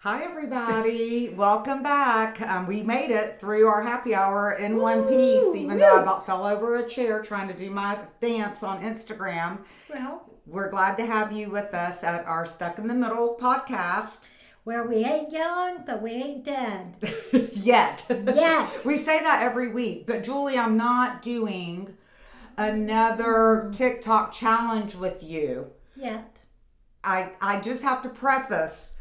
Hi, everybody. Welcome back. We made it through our happy hour in one piece, even though I about fell over a chair trying to do my dance on Instagram. Well, We're glad to have you with us at our Stuck in the Middle podcast. where we ain't young, but we ain't dead. Yet. Yet. We say that every week. But, Julie, I'm not doing another TikTok challenge with you. Yet. I just have to preface,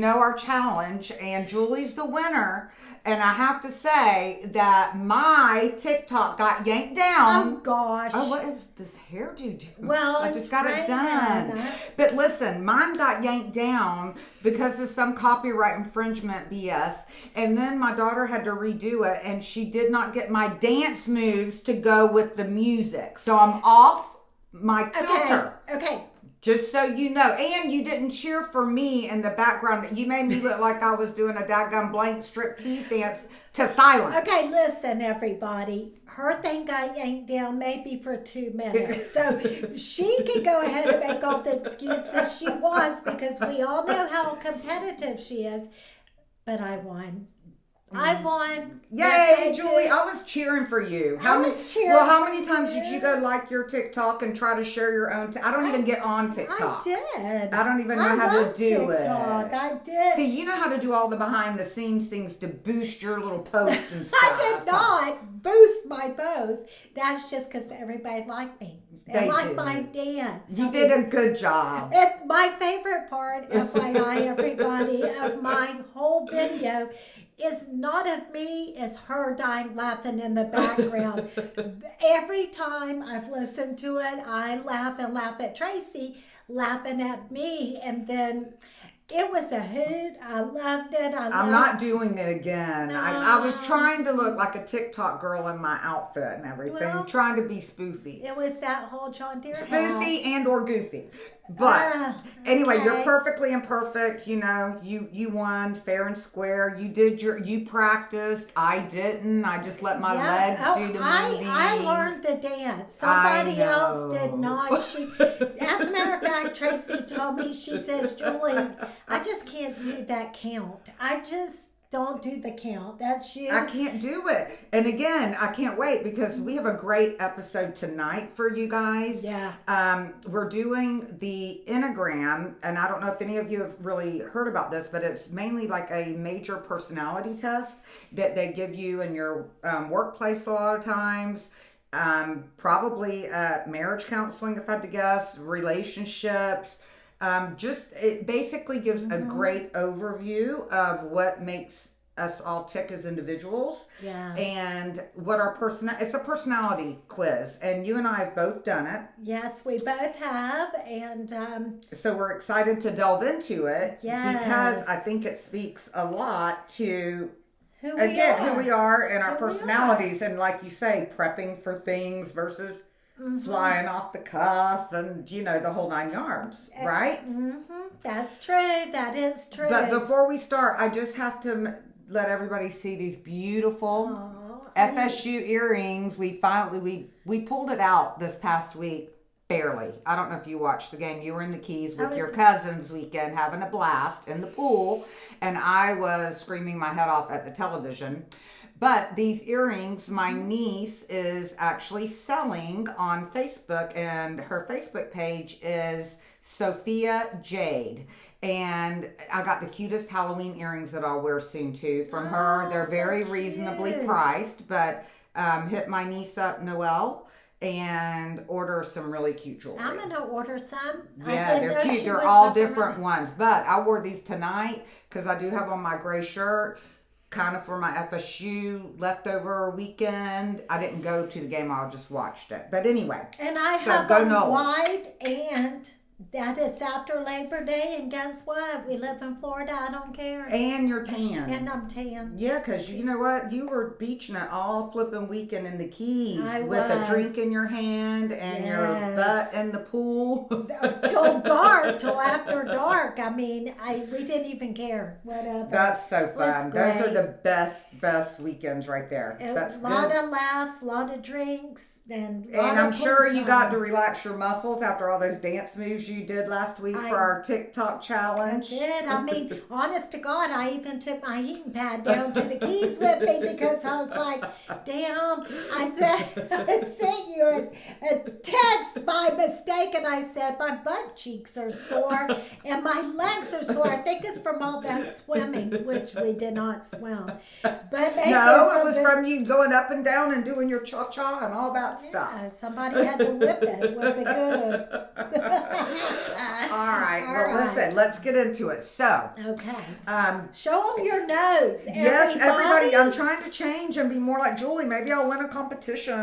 our challenge, and Julie's the winner. And I have to say that my TikTok got yanked down. Oh, gosh. Oh, what is this hairdo doing? Well, I just got it done. But listen, mine got yanked down because of some copyright infringement BS. And then my daughter had to redo it, and she did not get my dance moves to go with the music. So I'm off my kilter. Okay. Just so you know. And you didn't cheer for me in the background. You made me look like I was doing a daggum blank striptease dance to silence. Okay, listen, everybody. Her thing got yanked down maybe for 2 minutes. So she can go ahead and make all the excuses she wants because we all know how competitive she is. But I won. I won. Yay, Yes, Julie! I was cheering for you. I was cheering Well, how for many times did you go like your TikTok and try to share your own? I don't even get on TikTok. I did. I don't even know how to do TikTok. it. I did. See, you know how to do all the behind the scenes things to boost your little post and stuff. I did not boost my post. That's just because everybody liked me. They liked did. my dance. You did a good job. My favorite part, FYI, everybody, of my whole video is not of me, it's her dying laughing in the background. Every time I've listened to it, I laugh and laugh at Tracy laughing at me, and then it was a hoot. I loved it. I'm not doing it again. No. I was trying to look like a TikTok girl in my outfit and everything, Well, trying to be spoofy. It was that whole John Deere Spoofy and or goofy. But anyway, you're perfectly imperfect. You won fair and square. You practiced. I didn't. I just let my legs do the moving. I learned the dance. Somebody else did not. As a matter of fact, Tracy told me, she says, Julie, I just can't do that count. I just don't do the count. That's you. I can't do it. And again, I can't wait because we have a great episode tonight for you guys. Yeah. We're doing the Enneagram, and I don't know if any of you have really heard about this, but it's mainly like a major personality test that they give you in your workplace a lot of times. Probably marriage counseling, if I had to guess, relationships. It basically gives a great overview of what makes us all tick as individuals. Yeah. And what it's a personality quiz, and you and I have both done it. Yes, we both have, and so we're excited to delve into it. Yes. Because I think it speaks a lot to who we are and our personalities, and like you say, prepping for things versus flying off the cuff and, the whole 9 yards, right? That's true. That is true. But before we start, I just have to let everybody see these beautiful FSU earrings. We pulled it out this past week, barely. I don't know if you watched the game. You were in the Keys with your cousins weekend, having a blast in the pool, and I was screaming my head off at the television. But these earrings, my niece is actually selling on Facebook, and her Facebook page is Sophia Jade. And I got the cutest Halloween earrings that I'll wear soon too from her. They're very reasonably priced, but hit my niece up, Noelle, and order some really cute jewelry. I'm going to order some. Yeah, they're cute. They're all different ones. But I wore these tonight because I do have on my gray shirt, kind of for my FSU leftover weekend. I didn't go to the game. I just watched it. But anyway. And I have a white, and that is after Labor Day. And guess what? We live in Florida. I don't care. And you're tan. And I'm tan. Yeah, because you know what? You were beaching it all flipping weekend in the Keys with a drink in your hand and your butt in the pool. Till after dark. I mean, we didn't even care. Whatever. That's so fun. Those are the best weekends right there. That's a lot of laughs, a lot of drinks. And I'm sure you got to relax your muscles after all those dance moves moves you did last week I- for our TikTok I challenge? did. I mean, honest to God, I even took my heating pad down to the Keys with me because I was like, damn, I sent you a text by mistake and I said my butt cheeks are sore and my legs are sore. I think it's from all that swimming, which we did not swim. But maybe No, it was from you going up and down and doing your cha-cha and all that stuff. Yeah, somebody had to whip it good. All right. All Well, right. listen, let's get into it. So, Okay. um, Show them your notes. yes, everybody, I'm trying to change and be more like Julie. Maybe I'll win a competition.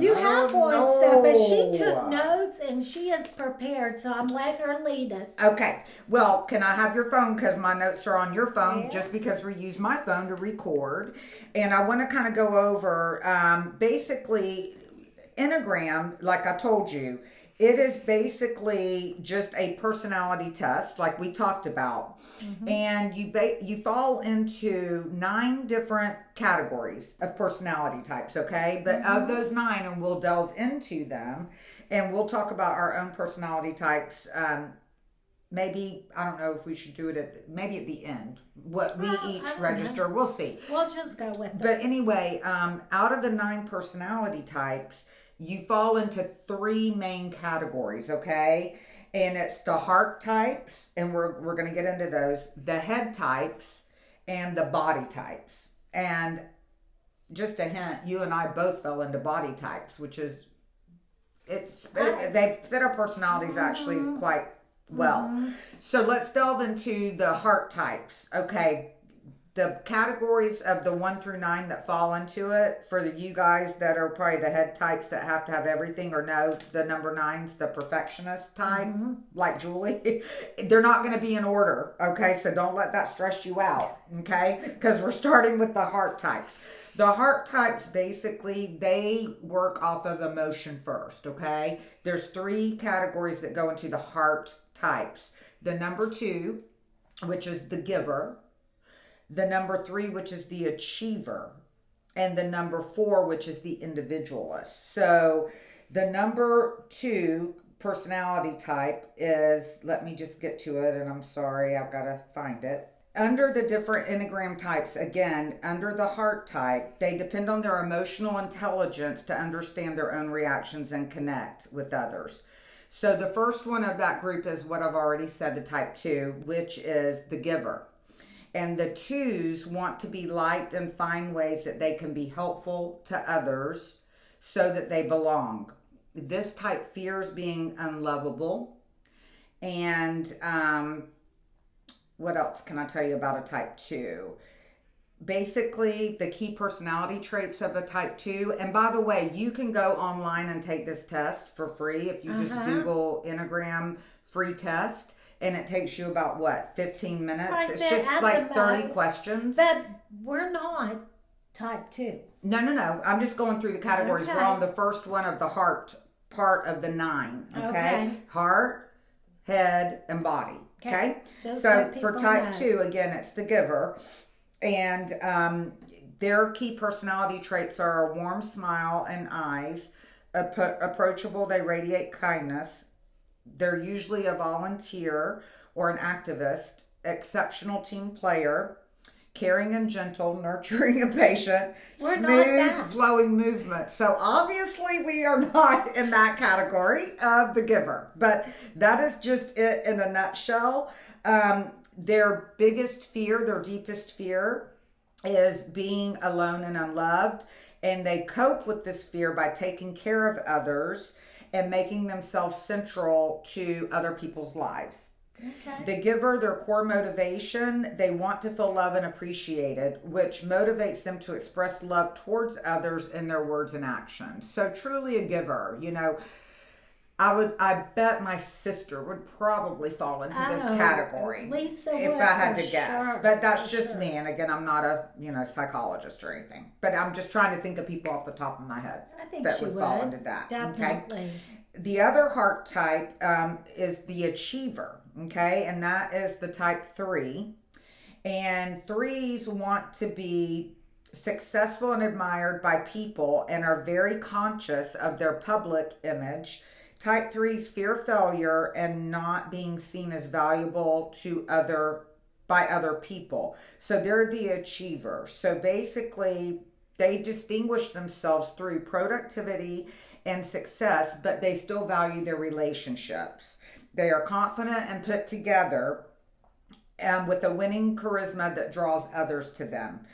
You I have don't one, so, but she know. took notes and she is prepared, so I'm letting her lead it. Okay. Well, can I have your phone? Because my notes are on your phone, Yeah. just because we use my phone to record. And I want to kind of go over basically Enneagram, like I told you. It is basically just a personality test, like we talked about, and you fall into 9 different categories of personality types. Okay, but of those 9, and we'll delve into them, and we'll talk about our own personality types. Maybe I don't know if we should do it maybe at the end. What we Well, each I don't register, we'll see. We'll just go with it. But anyway, out of the 9 personality types, you fall into 3 main categories, okay? And it's the heart types, and we're going to get into those, the head types, and the body types. And just a hint, you and I both fell into body types, which is, they fit our personalities actually quite well. So let's delve into the heart types, okay? The categories of the 1 through 9 that fall into it, for you guys that are probably the head types that have to have everything, or no, the number 9's the perfectionist type, like Julie, they're not going to be in order, okay? So don't let that stress you out, okay? Because we're starting with the heart types. The heart types, basically, they work off of emotion first, okay? There's 3 categories that go into the heart types. The number 2, which is the giver. The number 3, which is the achiever, and the number 4, which is the individualist. So the number 2 personality type is, let me just get to it, and I'm sorry, I've got to find it. Under the different Enneagram types, again, under the heart type, they depend on their emotional intelligence to understand their own reactions and connect with others. So the first one of that group is what I've already said, the type 2, which is the giver. And the 2s want to be liked and find ways that they can be helpful to others so that they belong. This type fears being unlovable. And what else can I tell you about a type 2? Basically, the key personality traits of a type 2. And by the way, you can go online and take this test for free if you just Google Enneagram free test. And it takes you about, 15 minutes? Right, It's they're just at like the 30 most. questions. But we're not type 2. No. I'm just going through the categories. Okay. We're on the first one of the heart part of the 9. Okay? Heart, head, and body. Okay? Just So so for people type know. 2, again, it's the giver. And their key personality traits are a warm smile and eyes, approachable, they radiate kindness. They're usually a volunteer or an activist, exceptional team player, caring and gentle, nurturing and patient, We're not smooth that. flowing movement. So obviously we are not in that category of the giver, but that is just it in a nutshell. Their biggest fear, their deepest fear is being alone and unloved. And they cope with this fear by taking care of others and making themselves central to other people's lives. Okay. The giver, their core motivation, they want to feel loved and appreciated, which motivates them to express love towards others in their words and actions. So truly a giver, I bet my sister would probably fall into this category. Lisa if would, I had for to guess. sure, But that's for just sure. me. And again, I'm not a, psychologist or anything. But I'm just trying to think of people off the top of my head I think that she would fall into that. Definitely. Okay. The other heart type is the achiever. Okay. And that is the type 3. And 3s want to be successful and admired by people and are very conscious of their public image. Type 3s fear failure and not being seen as valuable by other people. So they're the achiever. So basically, they distinguish themselves through productivity and success, but they still value their relationships. They are confident and put together, with a winning charisma that draws others to them.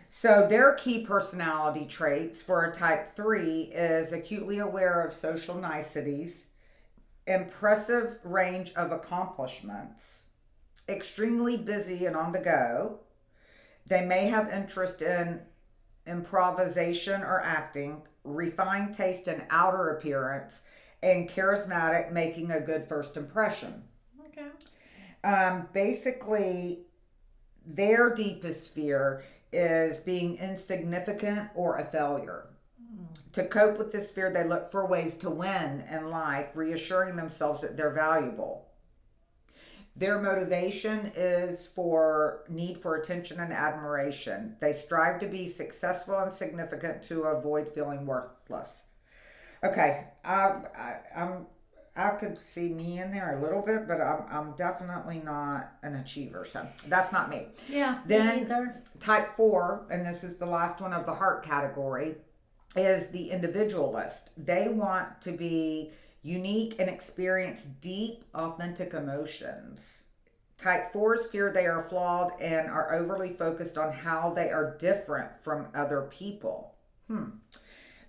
So their key personality traits for a type 3 is acutely aware of social niceties, impressive range of accomplishments, extremely busy and on the go. They may have interest in improvisation or acting, refined taste in outer appearance, and charismatic, making a good first impression. Okay. Basically, their deepest fear is being insignificant or a failure. To cope with this fear, they look for ways to win in life, reassuring themselves that they're valuable. Their motivation is for need for attention and admiration. They strive to be successful and significant to avoid feeling worthless. Okay, I could see me in there a little bit, but I'm definitely not an achiever, so that's not me. Yeah, Then me either. type 4, and this is the last one of the heart category, is the individualist. They want to be unique and experience deep, authentic emotions. Type 4s fear they are flawed and are overly focused on how they are different from other people.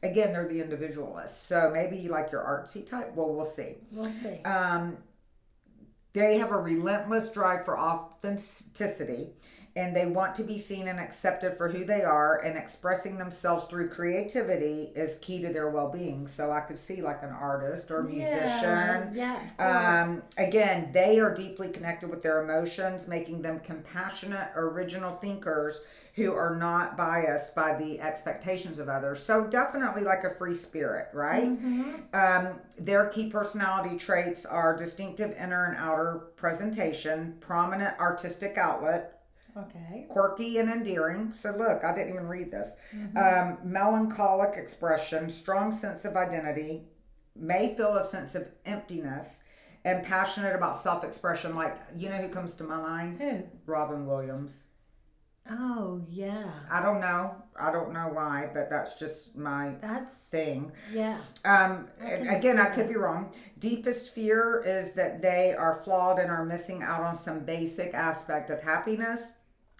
Again, they're the individualists. So maybe you like your artsy type. Well, we'll see. We'll see. They have a relentless drive for authenticity, and they want to be seen and accepted for who they are, and expressing themselves through creativity is key to their well-being. So I could see like an artist or a musician. Yeah. Again, they are deeply connected with their emotions, making them compassionate, original thinkers who are not biased by the expectations of others. So definitely like a free spirit, right? Their key personality traits are distinctive inner and outer presentation, prominent artistic outlet, Okay. quirky and endearing. So look, I didn't even read this. Melancholic expression, strong sense of identity, may feel a sense of emptiness, and passionate about self-expression. Like, you know who comes to my mind? Who? Robin Williams. Oh, yeah. I don't know why, but that's just my thing. Yeah. Again, I could be wrong. Deepest fear is that they are flawed and are missing out on some basic aspect of happiness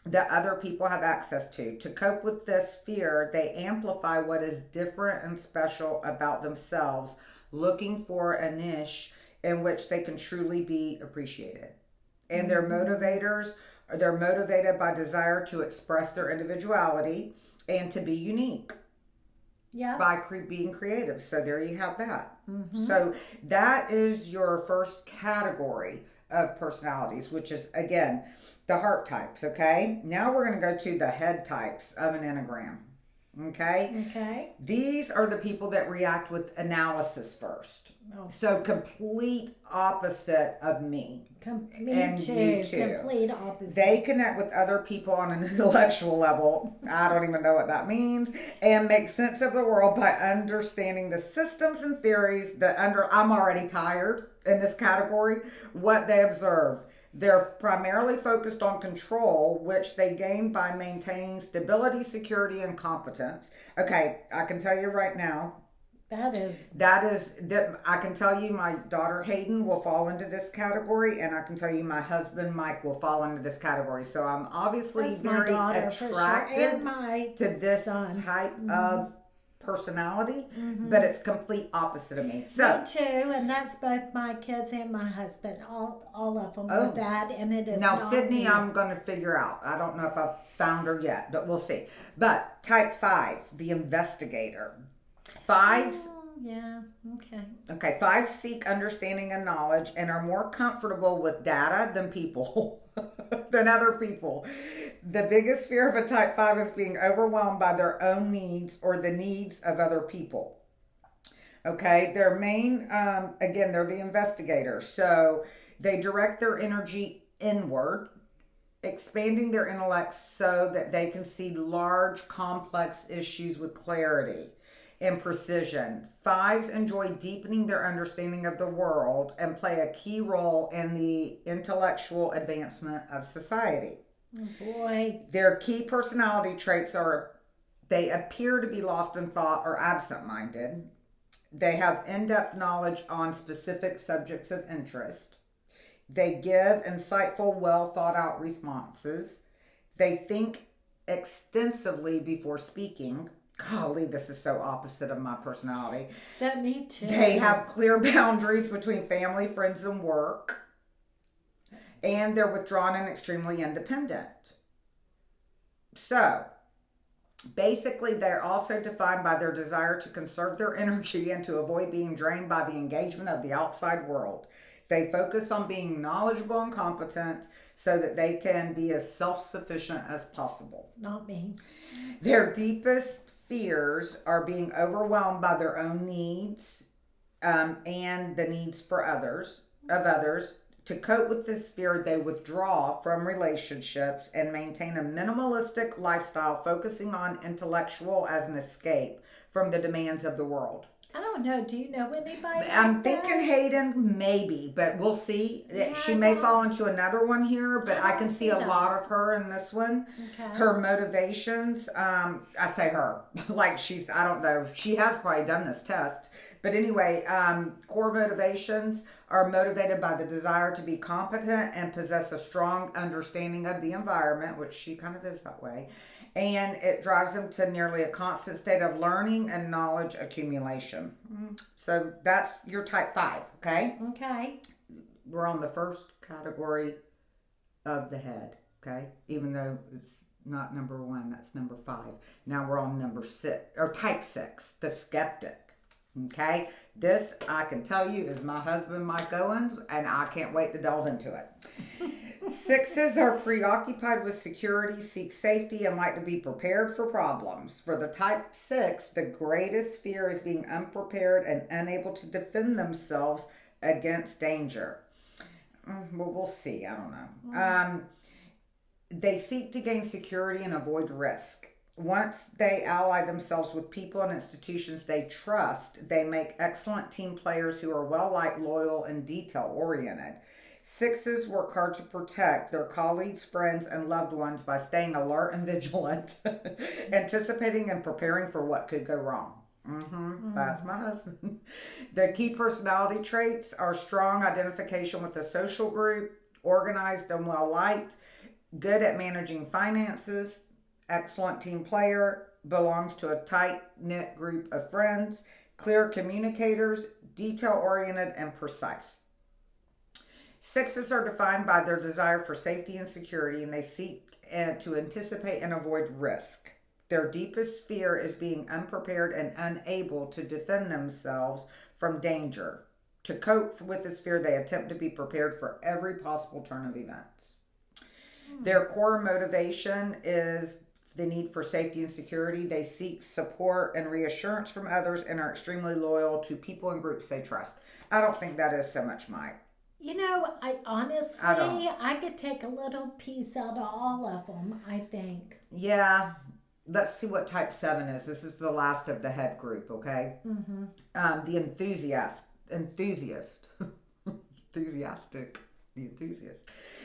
that other people have access to. To cope with this fear, they amplify what is different and special about themselves, looking for a niche in which they can truly be appreciated. And they're motivated by desire to express their individuality and to be unique. Yeah. By being creative. So there you have that. So that is your first category of personalities, which is, again, the heart types, okay? Now we're going to go to the head types of an Enneagram, okay? Okay. These are the people that react with analysis first. Oh. So complete opposite of me. Me And too. you too. Complete opposite. They connect with other people on an intellectual level. I don't even know what that means. And make sense of the world by understanding the systems and theories that I'm already tired in this category, what they observe. They're primarily focused on control, which they gain by maintaining stability, security, and competence. Okay, I can tell you right now, I can tell you my daughter Hayden will fall into this category, and I can tell you my husband Mike will fall into this category. So I'm obviously very attracted to this type of personality, but it's complete opposite of me. So me too, and that's both my kids and my husband, all of them with that, and it is now not Sydney. me. I'm going to figure out. I don't know if I've found her yet, but we'll see. But type 5, the investigator. 5s. Oh, yeah. Okay. Okay, 5s seek understanding and knowledge and are more comfortable with data than people, than other people. The biggest fear of a type 5 is being overwhelmed by their own needs or the needs of other people. Okay, their main, again, they're the investigators. So they direct their energy inward, expanding their intellect so that they can see large, complex issues with clarity. and precision. Fives enjoy deepening their understanding of the world and play a key role in the intellectual advancement of society. Oh boy. Their key personality traits are they appear to be lost in thought or absent-minded. They have in-depth knowledge on specific subjects of interest. They give insightful, well thought out responses. They think extensively before speaking. Golly, this is so opposite of my personality. So me too. They have clear boundaries between family, friends, and work. And they're withdrawn and extremely independent. So, basically, they're also defined by their desire to conserve their energy and to avoid being drained by the engagement of the outside world. They focus on being knowledgeable and competent so that they can be as self-sufficient as possible. Not me. Their deepest fears are being overwhelmed by their own needs and the needs for others. To cope with this fear, they withdraw from relationships and maintain a minimalistic lifestyle, focusing on intellectual as an escape from the demands of the world. I don't know. Do you know anybody? I'm thinking Hayden, maybe, but we'll see. Yeah, She may fall into another one here, but I can see a that. lot of her in this one. Okay. Her motivations, I say her, like I don't know, she has probably done this test. But anyway, core motivations are motivated by the desire to be competent and possess a strong understanding of the environment, which she kind of is that way. And it drives them to nearly a constant state of learning and knowledge accumulation. So that's your type 5, okay? Okay. We're on the first category of the head, okay? Even though it's not number 1, that's number 5. Now we're on number 6, or type 6, the skeptic. Okay, this I can tell you is my husband Mike Owens, and I can't wait to delve into it. 6s are preoccupied with security, seek safety, and like to be prepared for problems. For the type 6, the greatest fear is being unprepared and unable to defend themselves against danger. Well, we'll see. I don't know. They seek to gain security and avoid risk. Once they ally themselves with people and institutions they trust, they make excellent team players who are well-liked, loyal, and detail-oriented. 6s work hard to protect their colleagues, friends, and loved ones by staying alert and vigilant, anticipating and preparing for what could go wrong. That's my husband. Their key personality traits are strong identification with the social group, organized and well-liked, good at managing finances, excellent team player, belongs to a tight-knit group of friends, clear communicators, detail-oriented, and precise. 6s are defined by their desire for safety and security, and they seek to anticipate and avoid risk. Their deepest fear is being unprepared and unable to defend themselves from danger. To cope with this fear, they attempt to be prepared for every possible turn of events. Their core motivation is the need for safety and security. They seek support and reassurance from others and are extremely loyal to people and groups they trust. I don't think that is so much Mike. You know, I honestly, I could take a little piece out of all of them, I think. Yeah. Let's see what type 7 is. This is the last of the head group, okay? The enthusiast. The enthusiast.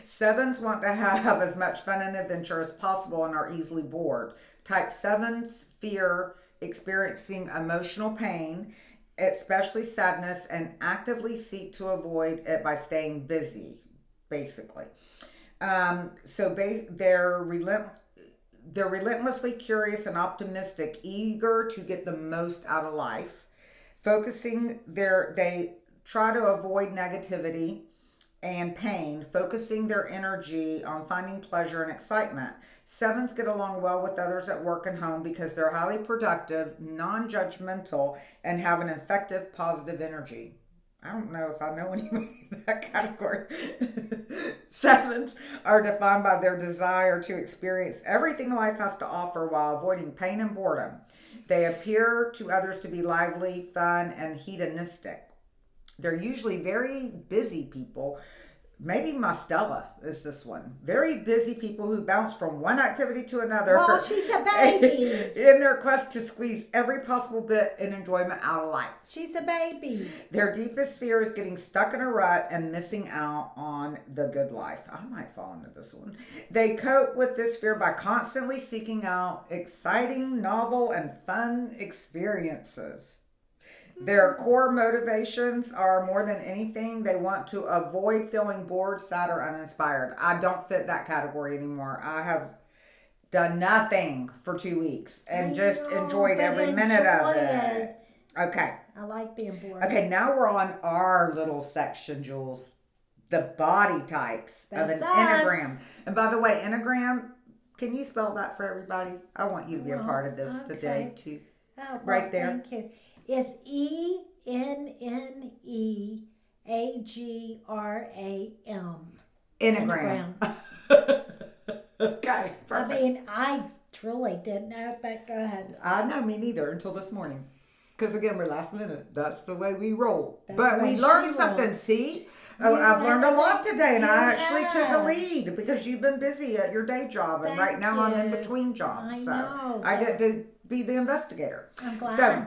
7s want to have as much fun and adventure as possible and are easily bored. Type 7s fear experiencing emotional pain, especially sadness, and actively seek to avoid it by staying busy, basically. They're relentlessly curious and optimistic, eager to get the most out of life. They try to avoid negativity and pain, focusing their energy on finding pleasure and excitement. 7s get along well with others at work and home because they're highly productive, non-judgmental, and have an effective, positive energy. I don't know if I know anybody in that category. 7s are defined by their desire to experience everything life has to offer while avoiding pain and boredom. They appear to others to be lively, fun, and hedonistic. They're usually very busy people maybe my Stella is this one. Very busy people who bounce from one activity to another. Well, she's a baby. In their quest to squeeze every possible bit and enjoyment out of life. She's a baby. Their deepest fear is getting stuck in a rut and missing out on the good life. I might fall into this one. They cope with this fear by constantly seeking out exciting, novel, and fun experiences. Their core motivations are more than anything, they want to avoid feeling bored, sad, or uninspired. I don't fit that category anymore. I have done nothing for 2 weeks and just enjoyed every minute of it. Okay. I like being bored. Okay, now we're on our little section, Jules. The body types of an Enneagram. And by the way, Enneagram, can you spell that for everybody? I want you to be a part of this today, too. Oh, well, right there. Thank you. It's ENNEAGRAM. Enneagram. Okay, perfect. I mean, I truly didn't know, but go ahead. I know, me neither, until this morning. Because again, we're last minute. That's the way we roll. That's but the way we learned she something, rolls. see? I've learned a lot today, and I actually took the have. lead because you've been busy at your day job, and Thank right now I'm in you. between jobs. I so know, I so- get to be the investigator. I'm glad. So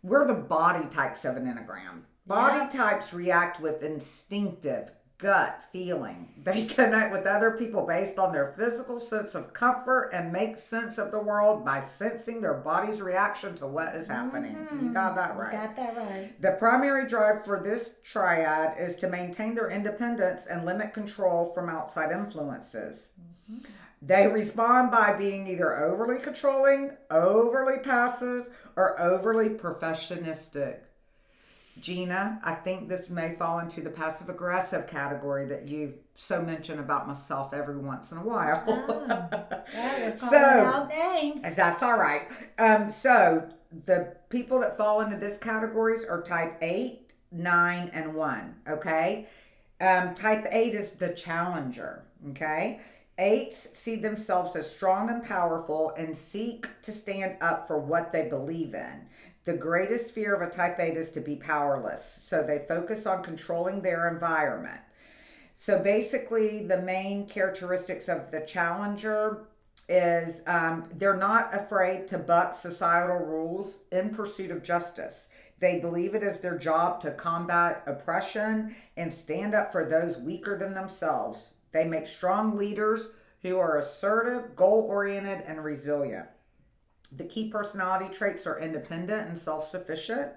we're the body types of an Enneagram. Body Yep. types react with instinctive gut feeling. They connect with other people based on their physical sense of comfort and make sense of the world by sensing their body's reaction to what is happening. You got that right. You got that right. The primary drive for this triad is to maintain their independence and limit control from outside influences. They respond by being either overly controlling, overly passive, or overly perfectionistic. Gina, I think this may fall into the passive-aggressive category that you so mention about myself every once in a while. Yeah, we're calling out names. That's all right. So the people that fall into this categories are type 8, 9, and 1, okay? Type 8 is the challenger, okay? 8s see themselves as strong and powerful and seek to stand up for what they believe in. The greatest fear of a type 8 is to be powerless, so they focus on controlling their environment. So basically, the main characteristics of the challenger is they're not afraid to buck societal rules in pursuit of justice. They believe it is their job to combat oppression and stand up for those weaker than themselves. They make strong leaders who are assertive, goal-oriented, and resilient. The key personality traits are independent and self-sufficient,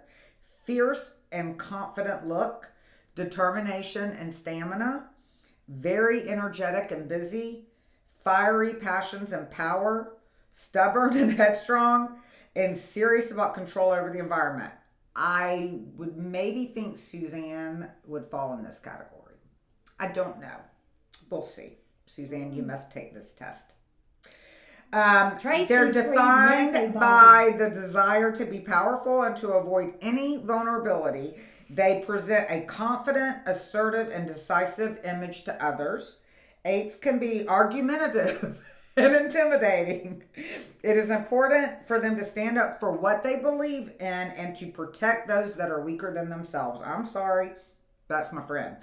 fierce and confident look, determination and stamina, very energetic and busy, fiery passions and power, stubborn and headstrong, and serious about control over the environment. I would maybe think Suzanne would fall in this category. I don't know. We'll see. Suzanne, you must take this test. They're defined by the desire to be powerful and to avoid any vulnerability. They present a confident, assertive, and decisive image to others. 8s can be argumentative and intimidating. It is important for them to stand up for what they believe in and to protect those that are weaker than themselves. I'm sorry, that's my friend.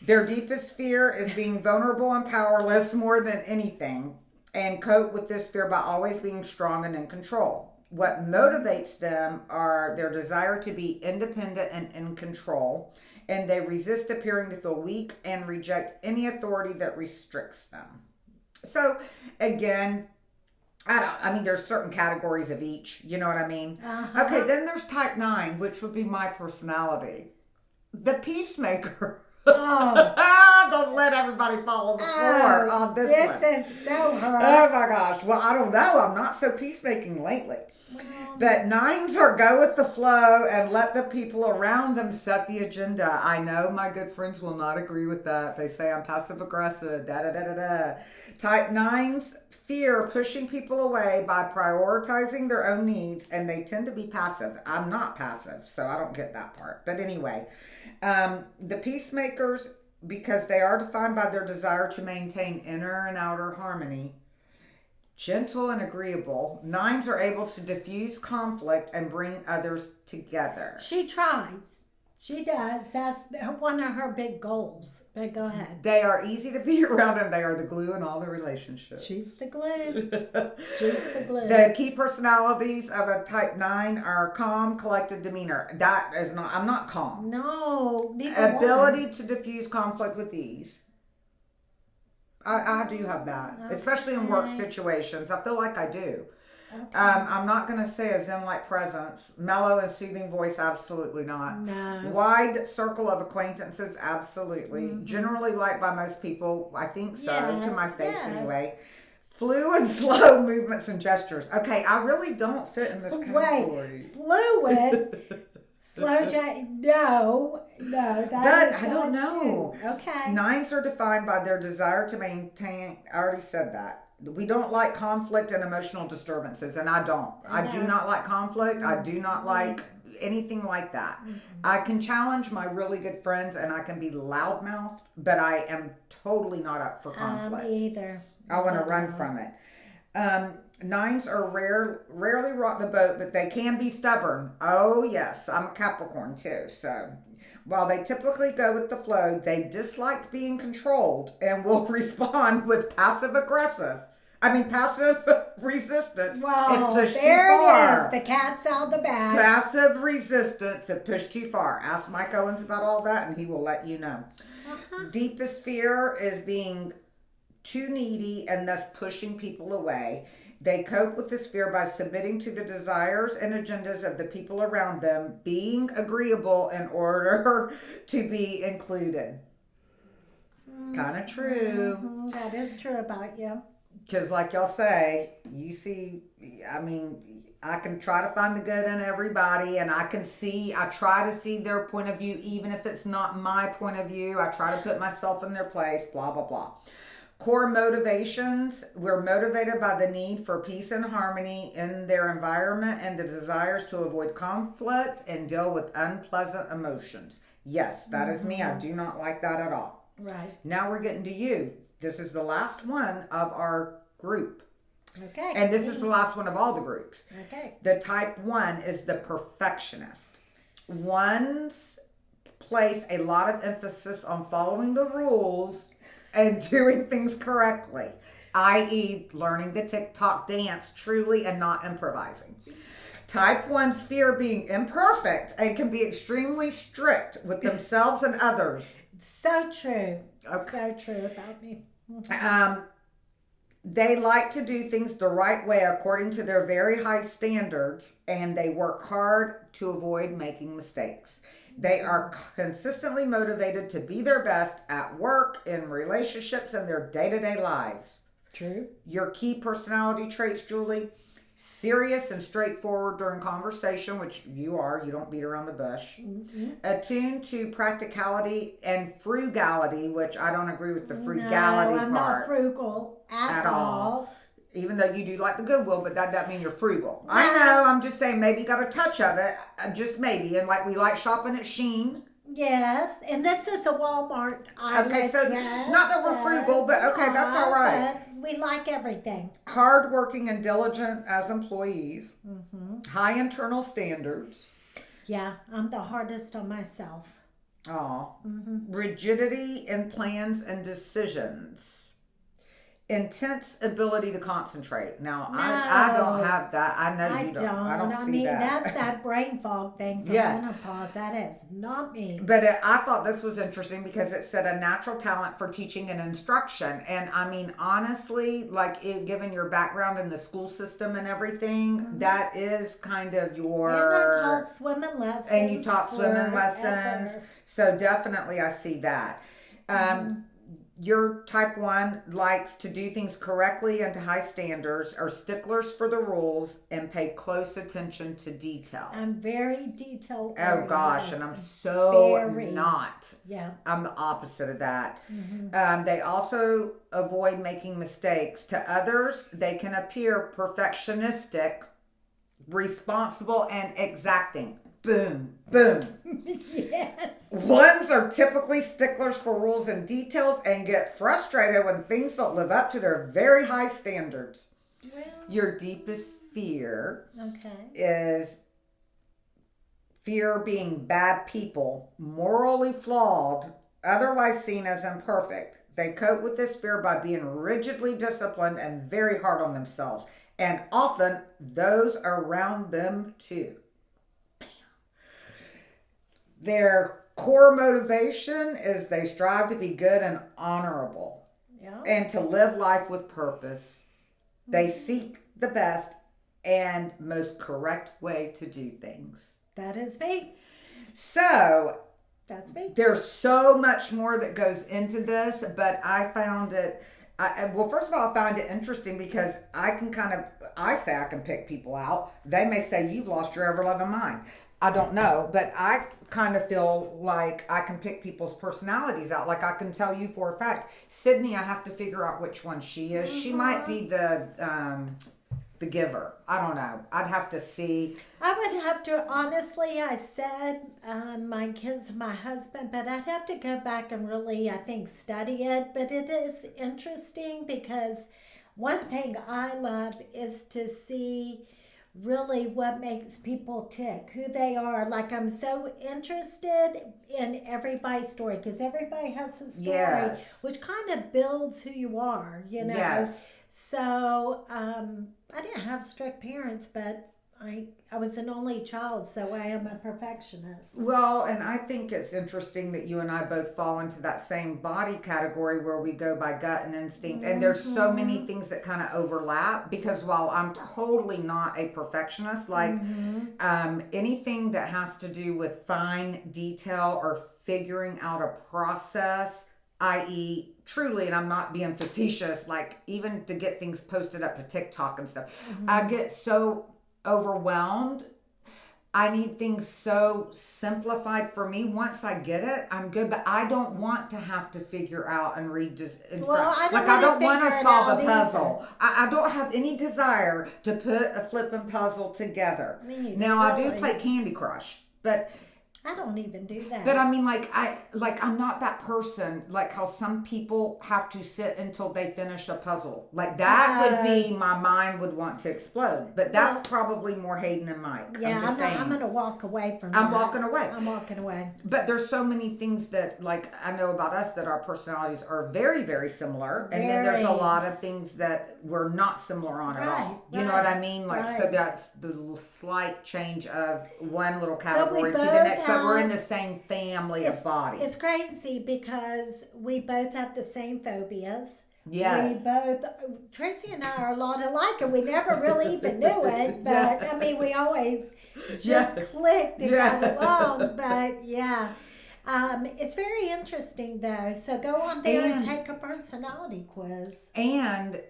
Their deepest fear is being vulnerable and powerless more than anything, and cope with this fear by always being strong and in control. What motivates them are their desire to be independent and in control, and they resist appearing to feel weak and reject any authority that restricts them. So, again, I mean, there's certain categories of each, you know what I mean? Okay, then there's type 9, which would be my personality. The peacemaker. Oh. Don't let everybody fall on the floor on this one. This is so hard. Oh my gosh. Well, I don't know. I'm not so peacemaking lately. But 9s are go with the flow and let the people around them set the agenda. I know my good friends will not agree with that. They say I'm passive aggressive, da-da-da-da-da. Type 9s fear pushing people away by prioritizing their own needs, and they tend to be passive. I'm not passive, so I don't get that part. But anyway, the peacemakers, because they are defined by their desire to maintain inner and outer harmony, gentle and agreeable, 9s are able to diffuse conflict and bring others together. She tries. She does. That's one of her big goals. But go ahead. They are easy to be around, and they are the glue in all the relationships. She's the glue. She's the glue. The key personalities of a type 9 are calm, collected demeanor. That is not, I'm not calm. No, neither Ability one. to diffuse conflict with ease. I do have that, especially in work situations. I feel like I do. Okay. I'm not going to say a zen-like presence. Mellow and soothing voice, absolutely not. No. Wide circle of acquaintances, absolutely. Generally liked by most people, I think so, to my face anyway. Fluid, slow movements and gestures. Okay, I really don't fit in this category. Wait, fluid, slow, that is I don't know. True. Okay. 9s are defined by their desire to maintain. I already said that. We don't like conflict and emotional disturbances, and I don't. I do not like conflict. I do not like anything like that. I can challenge my really good friends, and I can be loudmouthed, but I am totally not up for conflict. Me either. I want to run from it. 9s are rarely rock the boat, but they can be stubborn. Oh yes, I'm a Capricorn too, so while they typically go with the flow, they dislike being controlled and will respond with passive resistance Well, if pushed too there far. it is. The cat's out of the bag. Passive resistance if pushed too far. Ask Mike Owens about all that and he will let you know. Deepest fear is being too needy and thus pushing people away. They cope with this fear by submitting to the desires and agendas of the people around them, being agreeable in order to be included. Kind of true. That is true about you. Because like y'all say, you see, I mean, I can try to find the good in everybody, and I try to see their point of view, even if it's not my point of view. I try to put myself in their place, blah, blah, blah. Core motivations, we're motivated by the need for peace and harmony in their environment and the desires to avoid conflict and deal with unpleasant emotions. Yes, that is me. I do not like that at all. Right. Now we're getting to you. This is the last one of our group. Okay. And this is the last one of all the groups. Okay. The type 1 is the perfectionist. Ones place a lot of emphasis on following the rules and doing things correctly, i.e. learning the TikTok dance truly and not improvising. Type 1's fear being imperfect and can be extremely strict with themselves and others. So true. Okay. So true about me. They like to do things the right way according to their very high standards, and they work hard to avoid making mistakes. They are consistently motivated to be their best at work, in relationships, and their day-to-day lives. True. Your key personality traits, Julie: serious and straightforward during conversation, which you are. You don't beat around the bush. Attuned to practicality and frugality, which I don't agree with the frugality I'm part. not frugal at all. Even though you do like the Goodwill, but that doesn't mean you're frugal. I know, I'm just saying maybe you got a touch of it, just maybe. And like we like shopping at Shein. Yes, and this is a Walmart eyelet Okay, so dress, not that we're frugal, but okay, that's all right. But we like everything. Hardworking and diligent as employees. High internal standards. Yeah, I'm the hardest on myself. Aw. Rigidity in plans and decisions. Intense ability to concentrate. Now, I don't have that. I know you don't. I don't see that. That's that brain fog thing from menopause. That is not me. But I thought this was interesting because it said a natural talent for teaching and instruction. And I mean, honestly, like given your background in the school system and everything, that is kind of your... And I taught swimming lessons. And you taught swimming lessons. Forever. So definitely I see that. Your type 1 likes to do things correctly and to high standards, are sticklers for the rules, and pay close attention to detail. I'm very detail Oh oriented. gosh, and I'm so Very. not. Yeah. I'm the opposite of that. They also avoid making mistakes. To others, they can appear perfectionistic, responsible, and exacting. Boom, boom. Yes. Ones are typically sticklers for rules and details and get frustrated when things don't live up to their very high standards. Well, Your deepest fear okay. is fear being bad people, morally flawed, otherwise seen as imperfect. They cope with this fear by being rigidly disciplined and very hard on themselves, and often those around them too. Their core motivation is they strive to be good and honorable, and to live life with purpose. They seek the best and most correct way to do things. That is me. So, that's me. There's so much more that goes into this, but I found it, well, first of all, I find it interesting because I say I can pick people out. They may say, you've lost your ever-loving mind. I don't know, but I kind of feel like I can pick people's personalities out. Like I can tell you for a fact, Sydney, I have to figure out which one she is. She might be the giver. I don't know. I'd have to see. I would have to, honestly, I said my kids, my husband, but I'd have to go back and really, I think, study it. But it is interesting because one thing I love is to see really what makes people tick, who they are. Like I'm so interested in everybody's story because everybody has a story, which kind of builds who you are, you know. Yes. So I didn't have strict parents, but I was an only child, so I am a perfectionist. Well, and I think it's interesting that you and I both fall into that same body category where we go by gut and instinct. And there's so many things that kind of overlap because while I'm totally not a perfectionist, like anything that has to do with fine detail or figuring out a process, i.e. truly, and I'm not being facetious, like even to get things posted up to TikTok and stuff, I get so overwhelmed. I need things so simplified for me. Once I get it, I'm good, but I don't want to have to figure out and read just I don't want to solve a puzzle. I don't have any desire to put a flipping puzzle together. Now I do play Candy Crush, but I don't even do that. But I mean, I'm not that person. Like how some people have to sit until they finish a puzzle. Like that would be, my mind would want to explode. But that's probably more Hayden and Mike. Yeah, I'm going to walk away from that. I'm walking away. I'm walking away. But there's so many things that, like, I know about us that our personalities are very, very similar. And then there's a lot of things that we're not similar on at all. You know what I mean? Like, so that's the slight change of one little category to the next. But we're in the same family of bodies. It's crazy because we both have the same phobias. Yes. Traci and I are a lot alike, and we never really even knew it. But I mean, we always just clicked and got along. But yeah, it's very interesting though. So go on there and take a personality quiz. And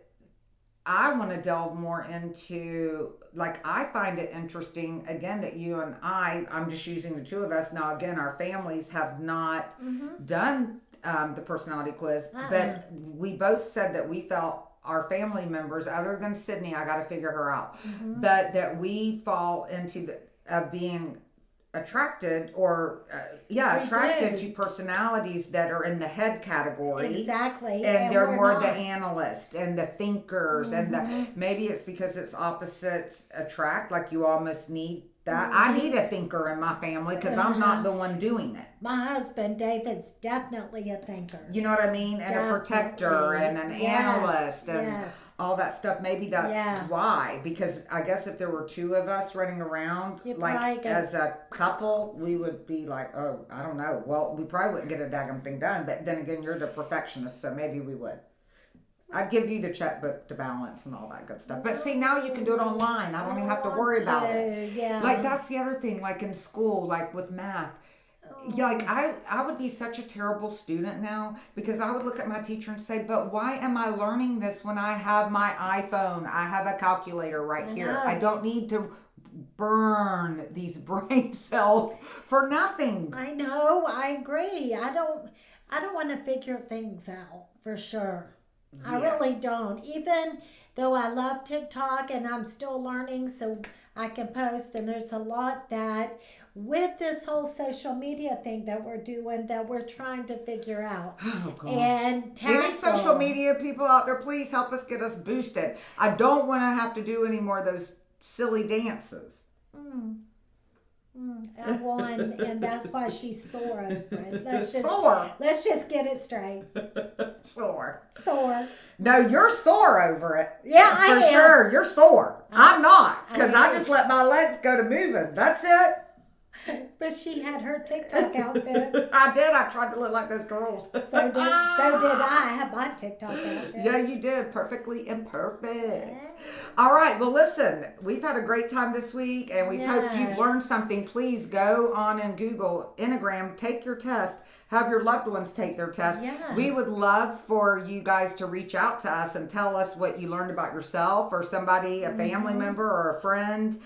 I want to delve more into, like, I find it interesting, again, that you and I'm just using the two of us. Now, again, our families have not done the personality quiz, but we both said that we felt our family members, other than Sydney, I got to figure her out, but that we fall into being attracted attracted to personalities that are in the head category. Exactly. And they're more the analyst and the thinkers and maybe it's because it's opposites attract, like you almost need that. I need a thinker in my family because I'm not the one doing it. My husband, David's definitely a thinker. You know what I mean? And a protector and an analyst and all that stuff. Maybe that's why. Because I guess if there were two of us running around, as a couple, we would be like, oh, I don't know. Well, we probably wouldn't get a daggum thing done. But then again, you're the perfectionist, so maybe we would. I'd give you the checkbook to balance and all that good stuff. But see, now you can do it online. I don't even have to worry about it. Yeah. Like, that's the other thing, like in school, like with math. Yeah, like I would be such a terrible student now because I would look at my teacher and say, but why am I learning this when I have my iPhone? I have a calculator right here. I don't need to burn these brain cells for nothing. I know. I agree. I don't want to figure things out for sure. Yeah. I really don't. Even though I love TikTok and I'm still learning so I can post, and there's a lot that with this whole social media thing that we're doing that we're trying to figure out. Oh, gosh. And tackle. Any social media people out there, please help us get us boosted. I don't want to have to do any more of those silly dances. I won, and that's why she's sore over it. Sore? Let's just get it straight. Sore. Sore. No, you're sore over it. Yeah, I am. For sure, you're sore. I'm not, because I am. just let my legs go to moving. That's it. But she had her TikTok outfit. I did. I tried to look like those girls. So did I. I had my TikTok outfit. Yeah, you did. Perfectly imperfect. All right. Well, listen, we've had a great time this week, and we hope you've learned something. Please go on and Google Enneagram, take your test, have your loved ones take their test. Yeah. We would love for you guys to reach out to us and tell us what you learned about yourself or somebody, a family member or a friend.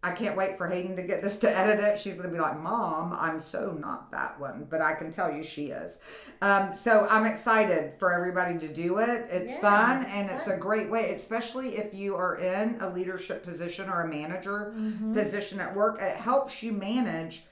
I can't wait for Hayden to get this to edit it. She's going to be like, Mom, I'm so not that one. But I can tell you she is. So I'm excited for everybody to do it. It's fun, and it's a great way, especially if you are in a leadership position or a manager position at work. It helps you manage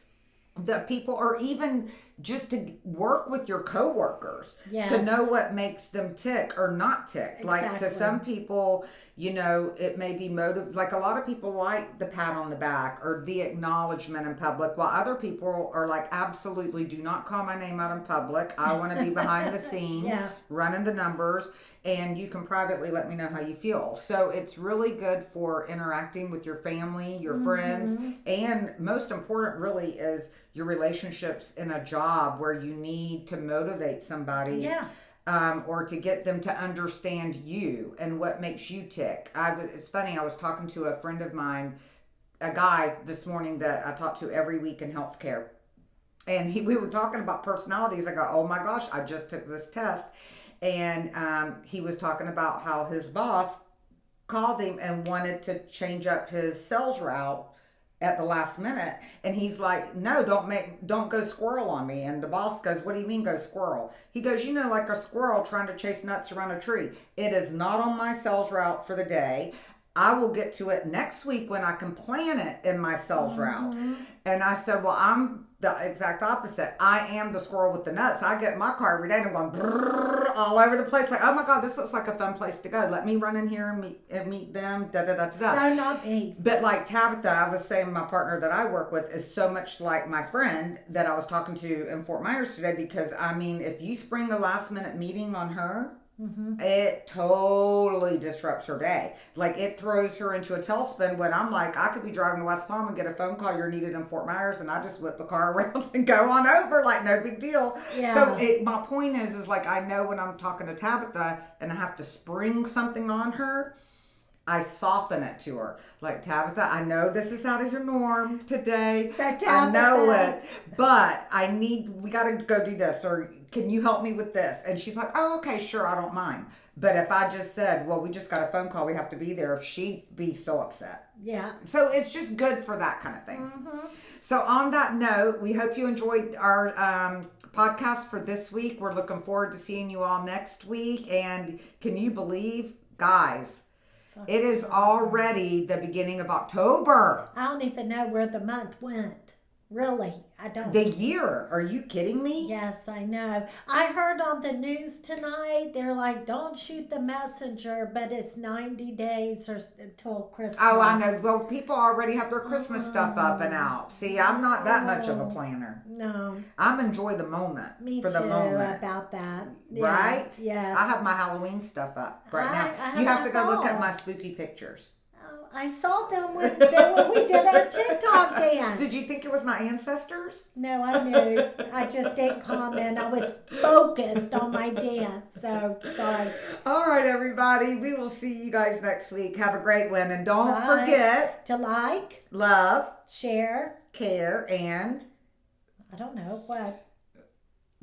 the people, or even just to work with your coworkers to know what makes them tick or not tick. Exactly. Like to some people, you know, it may be like a lot of people like the pat on the back or the acknowledgement in public, while other people are like, absolutely do not call my name out in public. I want to be behind the scenes running the numbers, and you can privately let me know how you feel. So it's really good for interacting with your family, your friends, and most important really is your relationships in a job where you need to motivate somebody or to get them to understand you and what makes you tick. It's funny, I was talking to a friend of mine, a guy this morning that I talk to every week in healthcare, and we were talking about personalities. I go, oh my gosh, I just took this test. And he was talking about how his boss called him and wanted to change up his sales route at the last minute, and he's like, no, don't go squirrel on me. And the boss goes, what do you mean go squirrel? He goes, you know, like a squirrel trying to chase nuts around a tree. It is not on my sales route for the day. I will get to it next week when I can plan it in my sales route. And I said, well, I'm the exact opposite. I am the squirrel with the nuts. I get in my car every day and I'm going brrr, all over the place. Like, oh my God, this looks like a fun place to go. Let me run in here and meet them. Da da da da. So not me. But like Tabitha, I was saying, my partner that I work with is so much like my friend that I was talking to in Fort Myers today. Because I mean, if you spring a last minute meeting on her, it totally disrupts her day. Like, it throws her into a tailspin when I'm like, I could be driving to West Palm and get a phone call, you're needed in Fort Myers, and I just whip the car around and go on over, like no big deal. So my point is like, I know when I'm talking to Tabitha and I have to spring something on her, I soften it to her. Like, Tabitha, I know this is out of your norm today. So Tabitha, I know it, but we got to go do this, or can you help me with this? And she's like, oh, okay, sure, I don't mind. But if I just said, well, we just got a phone call, we have to be there, she'd be so upset. Yeah. So it's just good for that kind of thing. So on that note, we hope you enjoyed our podcast for this week. We're looking forward to seeing you all next week. And can you believe, guys, it is already the beginning of October. I don't even know where the month went. Really, I don't. The year. Are you kidding me? Yes, I know. I heard on the news tonight, they're like, don't shoot the messenger, but it's 90 days until Christmas. Oh, I know. Well, people already have their Christmas stuff up and out. See, I'm not that much of a planner. No. I'm enjoy the moment. Me for too, the moment. about that. Right? Yes. I have my Halloween stuff up right now. You have to go look at my spooky pictures. I saw them when we did our TikTok dance. Did you think it was my ancestors? No, I knew. I just didn't comment. I was focused on my dance. So, sorry. All right, everybody. We will see you guys next week. Have a great one. And don't forget to like, love, share, care, and I don't know what.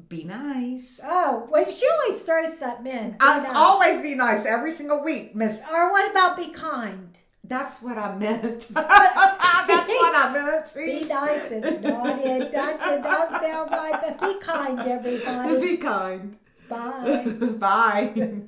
Be nice. Oh, well, she always throws something in. Always be nice every single week, Miss. Or what about be kind? That's what I meant. That's what I meant. See? Be nice is not it. That did not sound right, but be kind, everybody. Be kind. Bye. Bye.